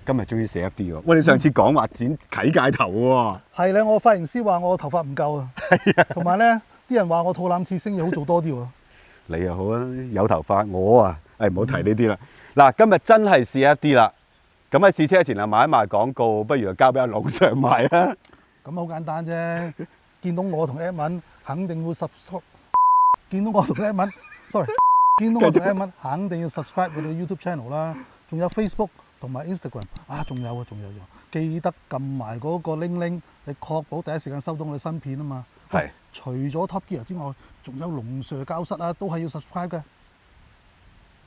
今日終於 4FD 喎！喂，你上次講話剪啟界頭喎。係咧，我髮型師話我頭髮唔夠啊，同埋咧啲人話我肚腩刺星要好做多啲喎。你又好啊，有頭髮，我啊，唔好提呢啲啦。嗱，今日真係 4FD 啦。咁喺試車前啊，賣一賣廣告，不如就交俾阿龍上賣啊。咁好簡單啫，見到我同 Edmond 肯定會 subscribe。見到我同 Edmond，sorry， 見到我同 Edmond 肯定要 subscribe 我哋 YouTube channel 啦，仲有 Facebook 同埋 Instagram 啊，仲有，記得撳埋嗰個鈴鈴，你確保第一時間收到我哋新片啊嘛。係。除咗 Top Gear 之外，仲有龍 Sir 教室啊，都係要 subscribe 嘅。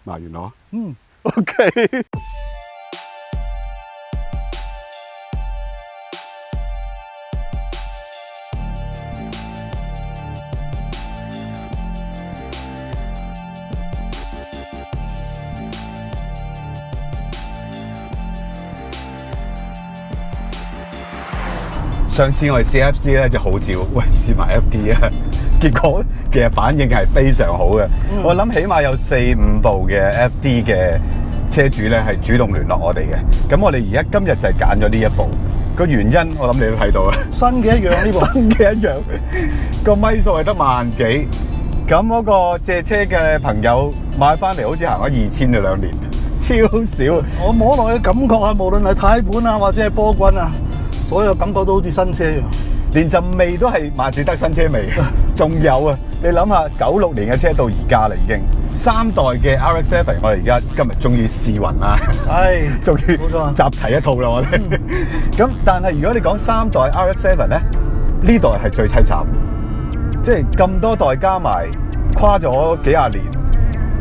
賣完咯。嗯。OK。上次我哋 CFC 咧就號召，喂試埋 FD 啊，結果其實反應係非常好嘅。我諗起碼有4-5部嘅 FD 嘅車主咧係主動聯絡我哋嘅。咁我哋而家今日就係揀咗呢一部，個原因我諗你都睇到啦。新嘅一樣呢部，新嘅一樣，個米數係得1萬幾。咁嗰個借車嘅朋友買翻嚟好似行咗2000嘅2年，超少。我摸落去感覺啊，無論係軚盤啊或者係波棍啊，所有感覺都好似新車一樣，連陣味都係萬事得新車味。仲有啊，你諗下96年嘅車到而家啦，已經3代嘅 RX-7，我哋而家今日終於試勻啦，終於集齊一套啦，我哋。咁但係如果你講3代 RX-7咧，呢代係最凄慘，即係咁多代加埋，跨咗幾廿年，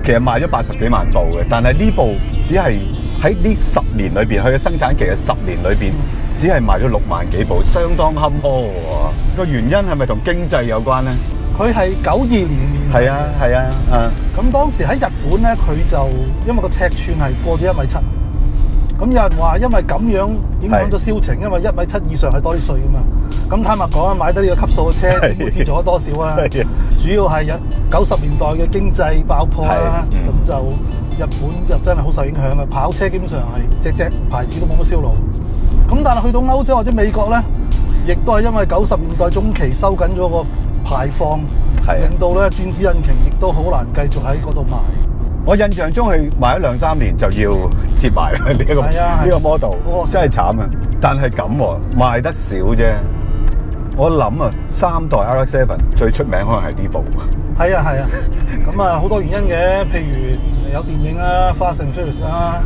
其實賣咗80幾萬部嘅，但係呢部只係喺呢10年裏邊，佢嘅生產期嘅10年裏邊。只係賣咗6萬幾部，相當坎坷喎。個原因係咪同經濟有關咧？佢係92年面世。係啊。咁當時喺日本咧，佢就因為個尺寸係過咗1.7米。咁有人話因為咁樣影響咗銷情，因為1.7米以上係多啲稅噶嘛。咁坦白講啊，買得呢個級數嘅車，點會資助咗多少啊？主要係90年代嘅經濟爆破啦，咁就日本就真係好受影響嘅。跑車基本上係隻牌子都冇乜銷路。咁但係去到歐洲或者美國咧，亦都係因為90年代中期收緊咗個排放，令到咧轉子引擎亦都好難繼續喺嗰度賣。我印象中佢賣咗2-3年就要接埋啦呢個 model，真係慘啊！但係咁賣得少啫。我諗啊，3代 RX-7最出名可能係呢部。係啊。咁啊好多原因嘅，譬如有電影啊，《Fast and Furious》啊，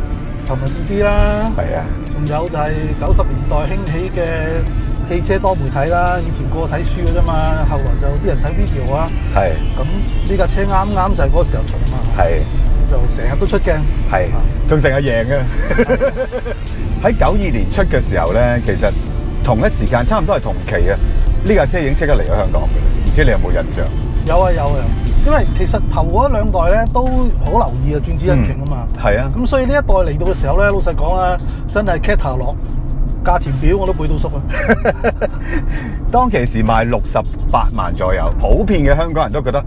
頭文字 D 啦。係啊。仲有就係90年代興起嘅汽車多媒體啦，以前個個睇書嘅啫嘛，後來就啲人睇 video 啊。係。咁呢架車啱啱就係嗰個時候出啊嘛。係。就成日都出鏡。係。仲成日贏嘅。喺92年出嘅時候咧，其實同一時間差唔多係同期啊。呢架車已經即刻嚟咗香港嘅，唔知你有冇印象？有啊。因為其實頭嗰2代咧都好留意啊轉子引擎啊嘛，係啊，咁所以呢一代嚟到嘅時候咧，老實講啊，真係 catalog 價錢表我都背到熟啊。當其時賣68萬左右，普遍嘅香港人都覺得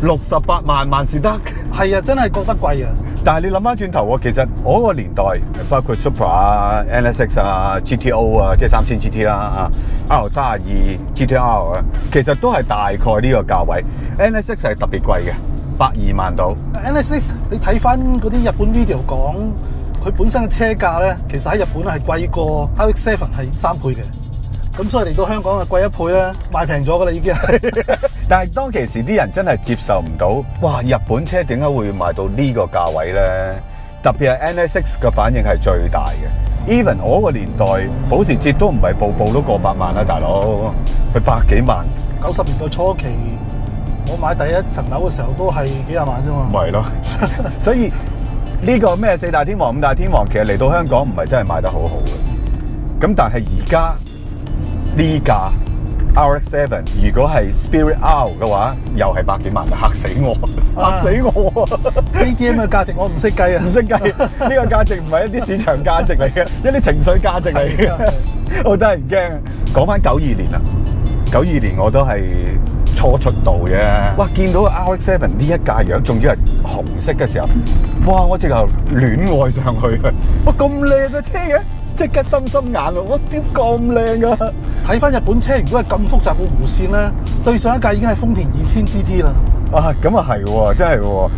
68萬萬事得，係啊，真係覺得貴啊。但係你諗翻轉頭喎，其實我個年代包括 Supra 啊、NSX 啊、GTO 啊，即係3000 GT 啦、R32 GTR 啊，其實都係大概呢個價位。NSX 係特別貴嘅，120萬到。NSX 你睇翻嗰啲日本 video 講，佢本身嘅車價咧，其實喺日本係貴過 RX-7係3倍嘅。咁所以嚟到香港就貴1倍啦，賣平咗噶啦已經。但係當其時啲人真係接受唔到，哇！日本車點解會賣到呢個價位咧？特別係 NSX 嘅反應係最大嘅。Even 我個年代保時捷都唔係部部都過100萬啦，大佬，佢100幾萬。90年代初期，我買第一層樓嘅時候都係幾廿萬啫嘛。咪咯，所以呢個咩4大天王、5大天王，其實嚟到香港唔係真係賣得好好嘅。咁但係而家呢架 RX-7 如果係 Spirit R 嘅話，又係100幾萬，嚇死我！嚇死我！JDM 嘅價值我唔識計啊，唔識計。呢個價值唔係一啲市場價值嚟嘅，一啲情緒價值嚟嘅，我得人驚。講翻92年啦，92年我都係初出道嘅。哇！見到 RX-7 呢一架樣，仲要係紅色嘅時候，哇！我直頭戀愛上去啊！哇！咁靚嘅車嘅，即刻心心眼啊！哇！點咁靚啊！睇翻日本車，如果係咁複雜嘅弧線咧，對上一架已經係豐田2000 GT 啦。啊，咁啊係喎，真係喎！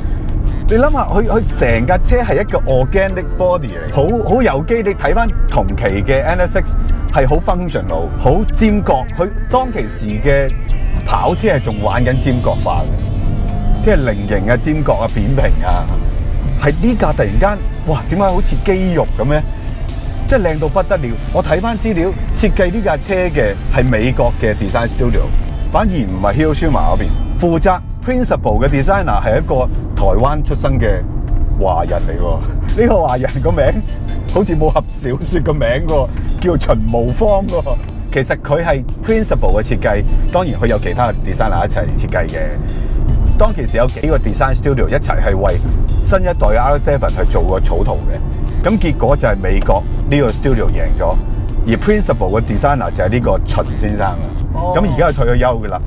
你諗下，佢成架車係一個 organic body 嚟，好有機。你睇翻同期嘅 NSX 係好 functional， 好尖角。佢當其時嘅跑車係仲玩緊尖角化嘅，即係菱形啊、尖角啊、扁平啊。係呢架突然間，哇！點解好似肌肉咁咧？即係靚到不得了。我睇翻資料，設計呢架車嘅係美國嘅 design studio， 反而唔係 Hiroshima 嗰邊。負責 principal 嘅 designer 係一個台灣出生嘅華人嚟喎。呢個華人個名好似武俠小説個名喎，叫秦無芳喎。其實佢係 principal 嘅設計，當然佢有其他 designer 一齊設計嘅。當其時有幾個 design studio 一齊係為新一代嘅 RX-7 去做個草圖嘅，咁結果就係美國呢個 studio 贏咗，而 principal 嘅 designer 就係呢個秦先生啊。咁而家佢退咗休㗎啦。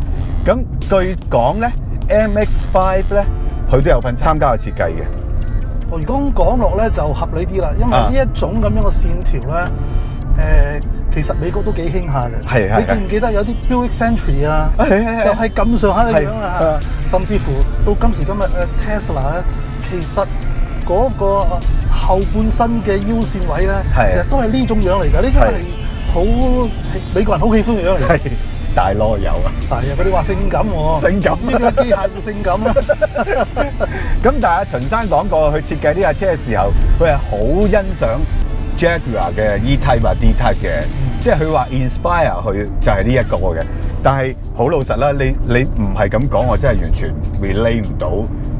咁據講咧 ，MX-5 咧佢都有份參加嘅設計嘅。如果咁講落咧就合理啲啦，因為呢一種咁樣嘅線條咧，其實美國都幾興下嘅。係。你記唔記得有啲 Buick Century 啊？就係咁上下嘅樣啊！甚至乎到今時今日Tesla 咧，其實嗰個後半身嘅腰線位咧，其實都係呢種樣嚟㗎。呢種係好美國人好喜歡嘅樣嚟。大囉柚啊！係啊，佢哋話性感喎，性感呢個機械會性感啦。咁但係阿秦生講過，佢設計呢架車嘅時候，佢係好欣賞 Jaguar 嘅 E-Type 啊 D-Type 嘅，即係佢話 inspire 佢就係呢一個嘅。但係好老實啦，你唔係咁講，我真係完全 relate 唔到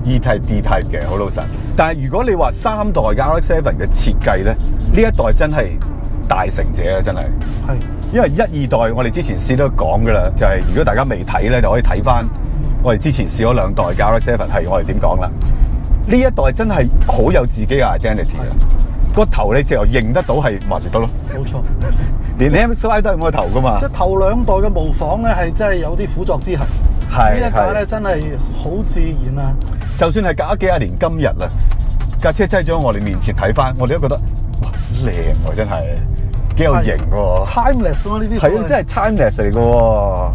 E-Type D-Type 嘅，好老實。但係如果你話三代嘅 RX-7 嘅設計咧，呢一代真係大成者啊，真係。係。因為1、2代我哋之前試都講㗎啦，就係如果大家未睇咧，就可以睇翻我哋之前試咗2代嘅 RX-7係我哋點講啦。呢一代真係好有自己嘅 identity 嘅，個頭你直頭認得到係馬自達咯。冇錯，連 MX-5 都係咁個頭㗎嘛。即係頭2代嘅模仿咧，係真係有啲苦作之痕。呢一架咧真係好自然啊！就算係隔咗幾廿年，今日啊，架車擠咗我哋面前睇翻，我哋都覺得哇靚喎，真係。幾有型喎 ，timeless 咯呢啲係啊，真係 timeless 嚟嘅喎。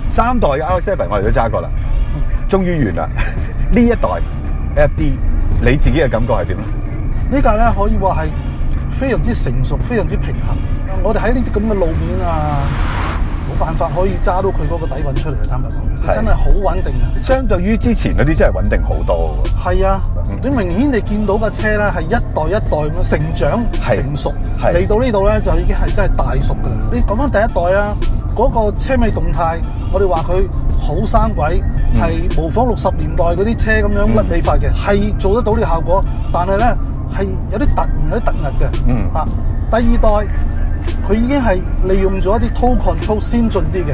3代嘅 RX-7我哋都揸過啦，終於完啦。呢一代 FD 你自己嘅感覺係點咧？呢架咧可以話係非常之成熟，非常之平衡。我哋喺呢啲咁嘅路面啊，冇辦法可以揸到佢嗰個底韻出嚟嘅，坦白講，真係好穩定嘅。相對於之前嗰啲真係穩定好多喎。係啊，你明顯地見到架車咧係一代一代咁成長成熟，嚟到呢度咧就已經係真係大熟㗎啦。你講翻第一代啊，嗰個車尾動態，我哋話佢好生鬼，係模仿60年代嗰啲車咁樣甩尾法嘅，係做得到呢個效果，但係咧係有啲突然有啲突兀嘅。啊，第2代。佢已經係利用咗一啲 tow control 先進啲嘅，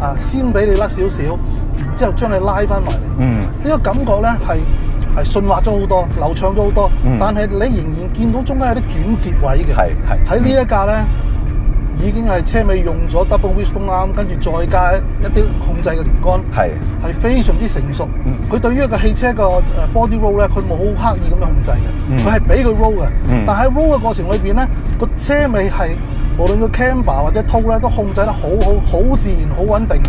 啊，先俾你甩少少，然之後將你拉翻埋嚟。呢個感覺咧係順滑咗好多，流暢咗好多。但係你仍然見到中間有啲轉折位嘅。喺呢一架咧，已經係車尾用咗 double wishbone arm， 跟住再加一啲控制嘅連桿，係非常之成熟。佢對於一個汽車個body roll 咧，佢冇好刻意咁樣控制嘅，佢係俾佢 roll 嘅。但係 roll 嘅過程裏邊咧，個車尾係無論個 camber 或者 tow 咧，都控制得好自然，好穩定。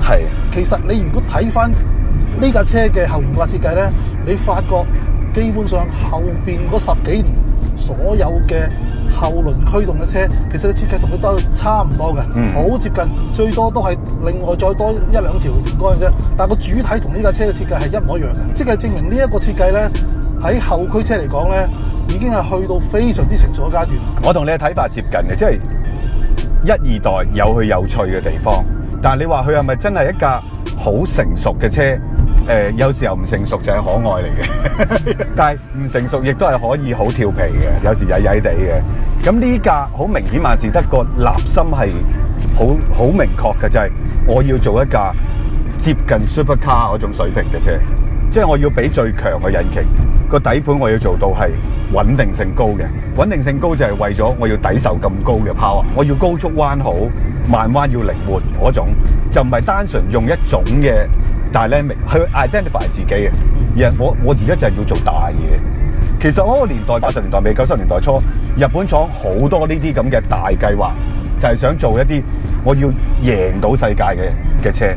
其實你如果睇翻呢架車嘅後懸掛設計咧，你發覺基本上後邊嗰10幾年所有嘅後輪驅動嘅車，其實個設計同佢都差唔多嘅，好接近，最多都係另外再多1、2條連桿嘅啫。但係個主體同呢架車嘅設計係一模一樣嘅，即係證明呢一個設計咧喺後驅車嚟講咧，已經係去到非常之成熟嘅階段。我同你嘅睇法接近嘅，即係1、2代有佢有趣嘅地方，但係你話佢係咪真係一架好成熟嘅車？有時候唔成熟就係可愛嚟嘅，但係唔成熟亦都係可以好調皮嘅，有時曳曳地嘅。咁呢架好明顯，萬事得個立心係好明確嘅，就係我要做一架接近 supercar 嗰種水平嘅車。即係我要俾最強嘅引擎，個底盤我要做到係穩定性高嘅。穩定性高就係為咗我要抵受咁高嘅 power，我要高速彎好，慢彎要靈活嗰種，就唔係單純用一種嘅 dynamic 去 identify 自己嘅。而係我而家就係要做大嘢。其實嗰個年代80年代尾90年代初，日本廠好多呢啲咁嘅大計劃，就係想做一啲我要贏到世界嘅車。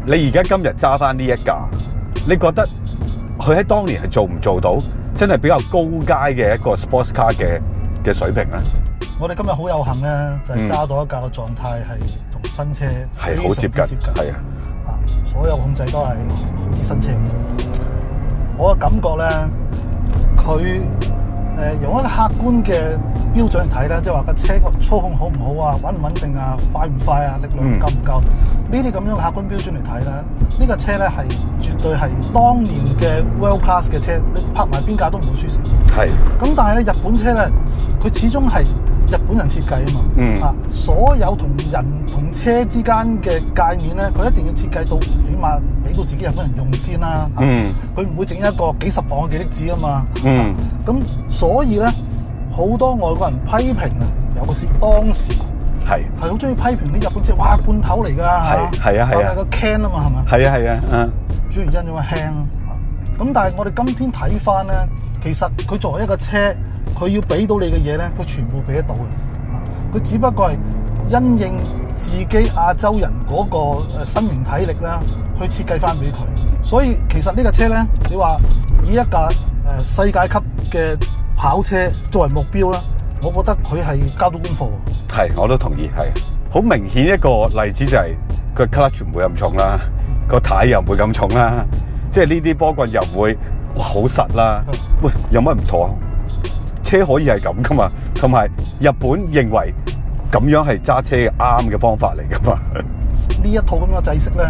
你而家今日揸翻呢一架，你覺得佢喺當年係做唔做到真係比較高階嘅一個 sports car 嘅水平咧？我哋今日好有幸咧，就係揸到一架嘅狀態係同新車係好接近，係啊，所有控制都係好似新車。我嘅感覺咧，佢用一個客觀嘅標準嚟睇咧，即係話架車個操控好唔好啊，穩唔穩定啊，快唔快啊，力量夠唔夠？呢啲咁樣嘅客觀標準嚟睇咧，呢架車咧係絕對係當年嘅 world class 嘅車，你拍埋邊架都唔會輸蝕。係。咁但係咧，日本車咧，佢始終係日本人設計啊嘛。所有同人同車之間嘅界面咧，佢一定要設計到，起碼俾到自己日本人用先啦。佢唔會整一個幾十磅嘅記憶紙啊嘛。咁所以咧，好多外國人批評啊，尤其是當時。係好中意批評啲日本車，哇罐頭嚟㗎嚇，係啊個 can 啊嘛係咪？係啊，主要原因因為輕。咁但係我哋今天睇翻咧，其實佢作為一個車，佢要俾到你嘅嘢咧，佢全部俾得到嘅。佢只不過係因應自己亞洲人嗰個身形體力啦，去設計翻俾佢。所以其實呢架車咧，你話以一架世界級嘅跑車作為目標啦。我覺得佢係交到功課。係，我都同意。係好明顯一個例子就係個 clutch 唔會咁重啦，個軚又唔會咁重啦，即係呢啲波棍又唔會哇好實啦。喂，有乜唔妥？車可以係咁噶嘛？同埋日本認為咁樣係揸車啱嘅方法嚟噶嘛？呢一套咁嘅制式咧，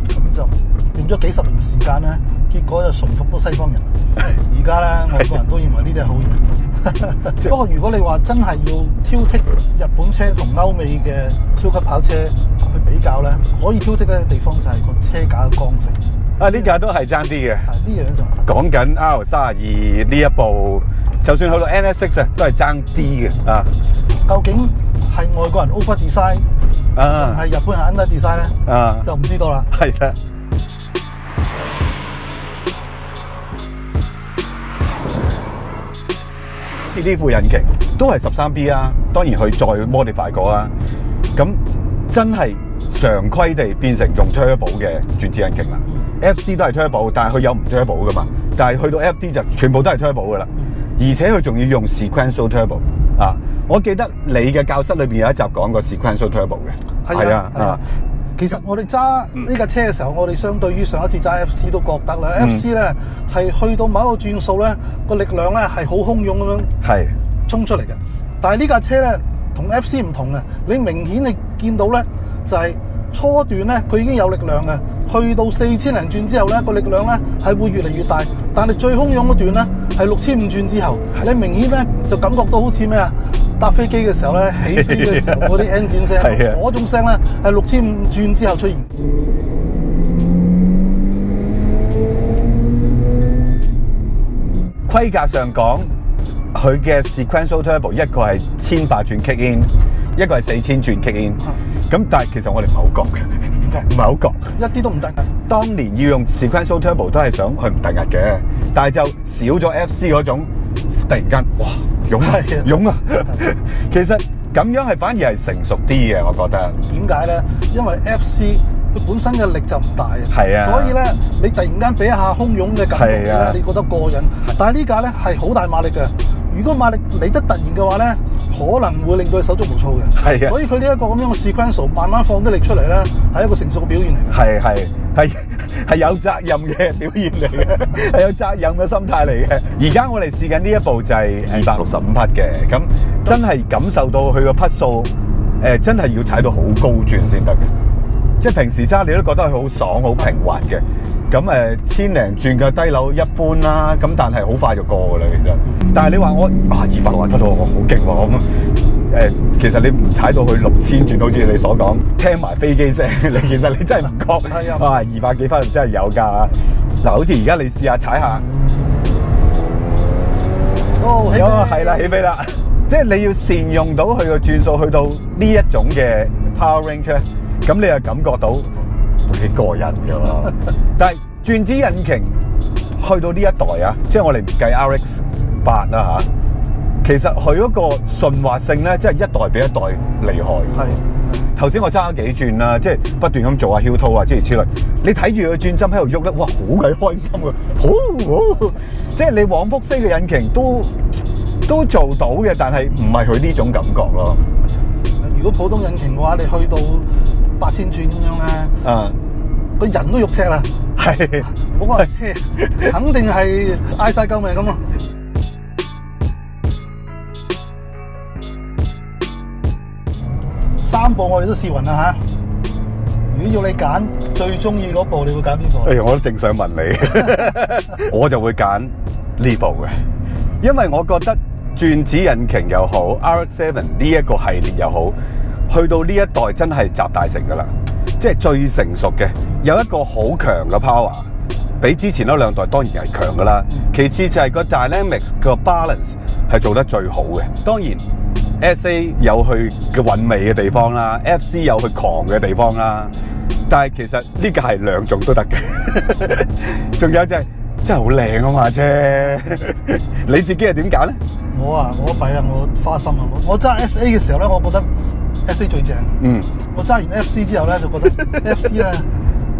咁就用咗幾十年時間咧，結果就馴服到西方人。而家咧，外國人都認為呢啲係好嘢。不過如果你話真係要挑剔日本車同歐美嘅超級跑車去比較咧，可以挑剔嘅地方就係個車架嘅剛性。呢架都係爭啲嘅。呢樣就講緊 R32呢一部，就算去到 NS6啊，都係爭啲嘅啊。究竟係外國人 over design 啊，係日本人 under design 咧？啊，就唔知道啦。係啦。呢副引擎都係13B 啊，當然佢再 modify 過啦。咁真係常規地變成用 turbo 嘅轉子引擎啦。FC 都係 turbo， 但係佢有唔 turbo 噶嘛。但係去到 FD 就全部都係 turbo 噶啦，而且佢仲要用 sequential turbo 啊！我記得你嘅教室裏邊有一集講過 sequential turbo 嘅，係啊。其實我哋揸呢架車嘅時候，我哋相對於上一次揸 FC 都覺得啦，FC 咧係去到某一個轉數咧，個力量咧係好洶湧咁樣衝出嚟嘅。但係呢架車咧同 FC 唔同嘅，你明顯你見到咧就係初段咧佢已經有力量嘅，去到4000零轉之後咧個力量咧係會越嚟越大，但係最洶湧嗰段咧係6500轉之後，你明顯咧就感覺到好似咩啊？搭飛機嘅時候咧，起飛嘅時候嗰啲 engine 聲，嗰種聲咧係6500轉之後出現。規格上講，佢嘅 sequential turbo 一個係1800轉 kick in， 一個係4000轉 kick in。咁但係其實我哋唔係好覺嘅，唔係好覺，一啲都唔突兀。當年要用 sequential turbo 都係想佢唔突兀嘅，但係就少咗 FC 嗰種突然間哇！湧啊！其實咁樣係反而係成熟啲嘅，我覺得。點解咧？因為 FC 佢本身嘅力就唔大，係啊，所以咧你突然間俾一下洶湧嘅感覺咧，你覺得過癮。但係呢架咧係好大馬力嘅，如果馬力嚟得突然嘅話咧，可能會令到佢手足無措嘅。係啊，所以佢呢一個咁樣嘅 sequential 慢慢放啲力出嚟咧，係一個成熟嘅表現嚟嘅。係有責任嘅表現嚟嘅，係有責任嘅心態嚟嘅。而家我哋試緊呢一部就係265匹嘅，咁真係感受到佢個匹數，真係要踩到好高轉先得嘅。即係平時揸你都覺得佢好爽、好平滑嘅，咁千零轉嘅低樓一般啦，咁但係好快就過㗎啦，其實。但係你話我260度，我好勁喎咁。其實你唔踩到去6000轉，好似你所講，聽埋飛機聲，其實你真係唔覺。係啊，哇，200幾分真係有㗎。嗱，好似而家你試下踩下，哦，係啦，起飛啦。即係你要善用到佢個轉數，去到呢一種嘅 power range 咧，咁你又感覺到幾過癮㗎喎。但係轉子引擎去到呢一代啊，即係我哋唔計 RX8啦嚇。其實佢嗰個順滑性咧，真係一代比一代厲害。係。頭先我揸咗幾轉啦，即係不斷咁做下 heel toe啊，諸如此類。你睇住個轉針喺度喐咧，哇，好鬼開心啊！好，即係你往復式嘅引擎都做到嘅，但係唔係佢呢種感覺咯。如果普通引擎嘅話，你去到8000轉咁樣咧，個人都肉赤啦。係，冇話車，肯定係嗌晒救命咁啊！3部我哋都試勻啦嚇。如果要你揀最中意嗰部，你會揀邊部？我都正想問你，我就會揀呢部嘅，因為我覺得轉子引擎又好 ，RX-7 呢一個系列又好，去到呢一代真係集大成噶啦，即係最成熟嘅，有一個好強嘅 power，比之前嗰兩代當然係強噶啦。其次就係個 dynamics 個 balance 係做得最好嘅，當然。SA 有佢嘅韻味嘅地方啦 ，FC 有佢狂嘅地方啦，但係其實呢個係兩種都得嘅。仲有就係真係好靚啊嘛車，你自己係點揀咧？我弊啦，我花心啊！我揸 SA 嘅時候咧，我覺得 SA 最正。我揸完 FC 之後咧，就覺得 FC 咧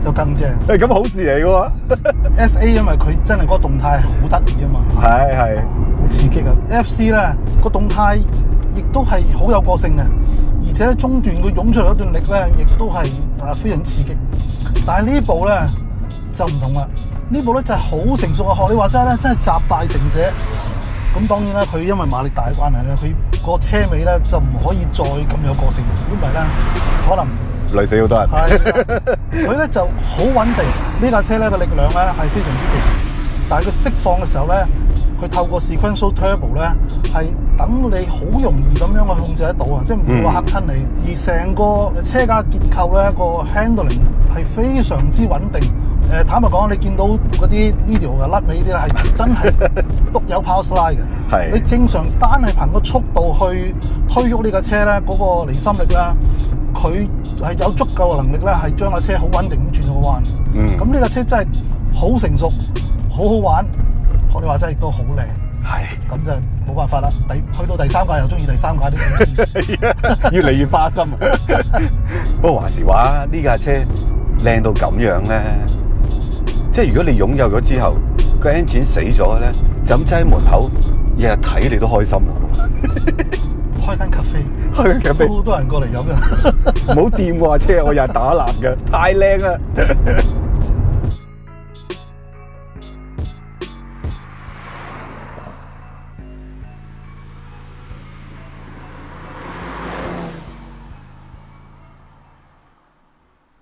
就更正。咁好事嚟嘅喎。SA 因為佢真係嗰個動態好得意啊嘛。係好刺激啊 ！FC 咧個動態。亦都係好有個性嘅，而且中段佢湧出嚟一段力咧，亦都係非常刺激。但係呢部咧就唔同啦，呢部咧就係好成熟啊！學你話齋咧，真係集大成者。咁當然啦，佢因為馬力大嘅關係咧，佢個車尾咧就唔可以再咁有個性，如果唔係咧，可能累死好多人。係，佢咧就好穩定。呢架車咧個力量咧係非常之勁，但係佢釋放嘅時候咧。佢透過 sequential turbo 咧，係等你好容易咁樣去控制得到啊！即係唔會話嚇親你。而成個車架結構咧，個 handling 係非常之穩定。坦白講，你見到嗰啲 video 嘅甩尾呢啲咧，係真係篤有 power slide 嘅。係。你正常單係憑個速度去推喐呢架車咧，嗰個離心力咧，佢係有足夠嘅能力咧，係將架車好穩定咁轉個彎。咁呢架車真係好成熟，好好玩。學你話齋亦都好靚，係咁就冇辦法啦。去到第三架又中意第三架啲，越嚟越花心。不過話時話呢架車靚到咁樣咧，即係如果你擁有咗之後，個 engine 死咗咧，就咁擠喺門口，日日睇你都開心。開間 cafe，開間 cafe，好多人過嚟飲嘅。唔好掂喎車，我日日打蠟嘅，太靚啦。